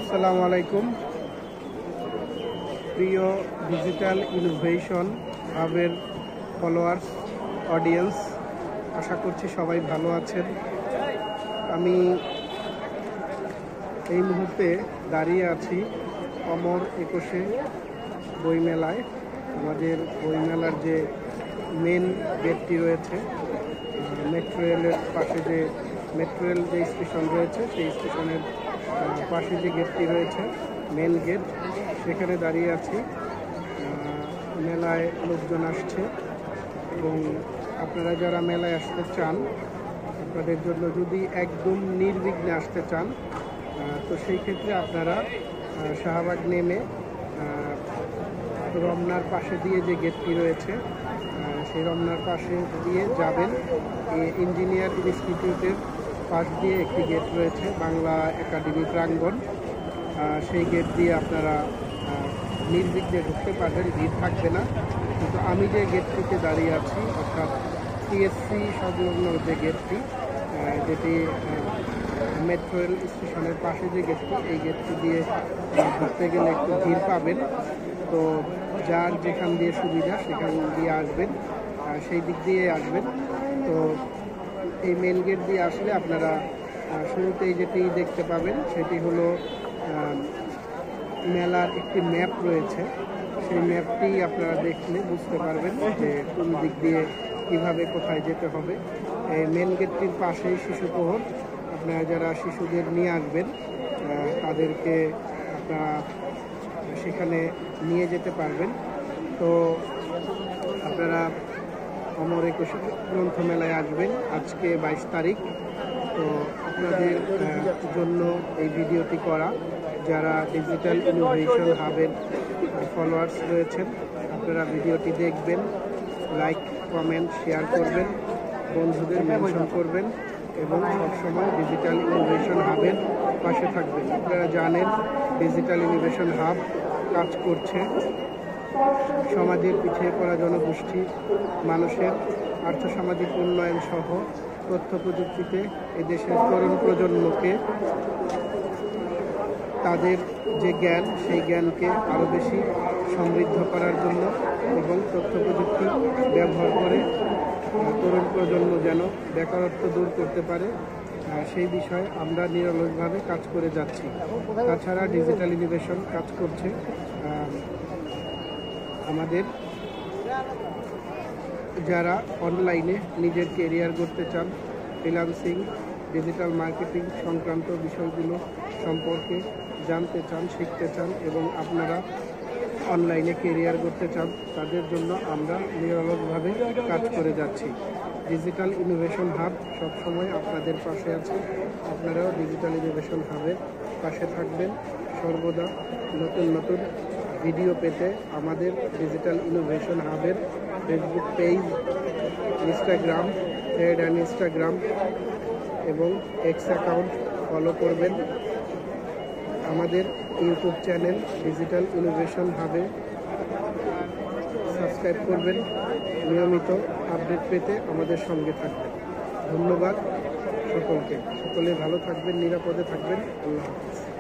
আসসালামু আলাইকুম প্রিয় ডিজিটাল ইনোভেশন হাবের ফলোয়ার্স অডিয়েন্স, আশা করছি সবাই ভালো আছেন। আমি এই মুহূর্তে দাঁড়িয়ে আছি অমর 21 বইমেলায়। আমাদের বইমেলার যে মেন গেটটি রয়েছে, মেট্রো রেলের পাশে যে মেট্রো রেল যে স্টেশন রয়েছে সেই স্টেশনের পাশে যে গেটটি রয়েছে মেন গেট, সেখানে দাঁড়িয়ে আছি। মেলায় লোকজন আসছে এবং আপনারা যারা মেলায় আসতে চান, আপনাদের জন্য যদি একদম নির্বিঘ্নে আসতে চান, তো সেই ক্ষেত্রে আপনারা শাহবাগ নেমে রমনার পাশে দিয়ে যে গেটটি রয়েছে সেই রমনার পাশে দিয়ে যাবেন। ইঞ্জিনিয়ার ইনস্টিটিউটের পাশ দিয়ে একটি গেট রয়েছে, বাংলা একাডেমি প্রাঙ্গণ। সেই গেট দিয়ে আপনারা নির্বিঘ্নে ঢুকতে পারবেন, ভিড় থাকবে না। কিন্তু আমি যে গেটটিতে দাঁড়িয়ে আছি, অর্থাৎ টিএসসি সংলগ্ন যে গেটটি, যেটি মেট্রো রেল স্টেশনের পাশে যে গেটটি, এই গেটটি দিয়ে ঢুকতে গেলে একটু ভিড় পাবেন। তো যার যেখান দিয়ে সুবিধা সেখান দিয়ে আসবেন, সেই দিক দিয়ে আসবেন। তো এই মেন গেট দিয়ে আসলে আপনারা শুরুতেই যেটি দেখতে পাবেন সেটি হলো মেলার একটি ম্যাপ রয়েছে। সেই ম্যাপটি আপনারা দেখলে বুঝতে পারবেন যে কোন দিক দিয়ে কিভাবে কোথায় যেতে হবে। এই মেন গেটটির পাশেই শিশু প্রহর, আপনারা যারা শিশুদের নিয়ে আসবেন তাদেরকে আপনারা সেখানে নিয়ে যেতে পারবেন। তো আপনারা অমর 21 গ্রন্থমেলায় আসবেন আজকে 22 তারিখ। তো আপনাদের জন্য এই ভিডিওটি করা। যারা ডিজিটাল ইনোভেশন হাবের ফলোয়ার্স রয়েছেন, আপনারা ভিডিওটি দেখবেন, লাইক কমেন্ট শেয়ার করবেন, বন্ধুদের মেনশন করবেন এবং সবসময় ডিজিটাল ইনোভেশন হাবের পাশে থাকবেন। আপনারা জানেন ডিজিটাল ইনোভেশন হাব কাজ করছে সমাজের পিছিয়ে পড়া জনগোষ্ঠী মানুষের আর্থসামাজিক উন্নয়ন সহ তথ্য প্রযুক্তিতে এদেশের তরুণ প্রজন্মকে তাদের যে জ্ঞান, সেই জ্ঞানকে আরও বেশি সমৃদ্ধ করার জন্য এবং তথ্য প্রযুক্তি ব্যবহার করে তরুণ প্রজন্ম যেন বেকারত্ব দূর করতে পারে, সেই বিষয়ে আমরা নিরলসভাবে কাজ করে যাচ্ছি। তাছাড়া ডিজিটাল ইনোভেশন কাজ করছে আমাদের যারা অনলাইনে নিজের কেরিয়ার করতে চান, ফ্রিল্যান্সিং, ডিজিটাল মার্কেটিং সংক্রান্ত বিষয়গুলো সম্পর্কে জানতে চান, শিখতে চান এবং আপনারা অনলাইনে কেরিয়ার করতে চান, তাদের জন্য আমরা নিরলসভাবে কাজ করে যাচ্ছি। ডিজিটাল ইনোভেশন হাব সবসময় আপনাদের পাশে আছে। আপনারাও ডিজিটাল ইনোভেশন হাবের পাশে থাকবেন। সর্বদা নতুন নতুন ভিডিও পেতে আমাদের ডিজিটাল ইনোভেশন হাবের Facebook page, Instagram, thread and Instagram এবং এক্স অ্যাকাউন্ট ফলো করবেন। আমাদের ইউটিউব চ্যানেল ডিজিটাল ইনোভেশন হাবে সাবস্ক্রাইব করবেন। নিয়মিত আপডেট পেতে আমাদের সঙ্গে থাকবেন। ধন্যবাদ সকলকে। সকলে ভালো থাকবেন, নিরাপদে থাকবেন। আল্লাহ হাফেজ।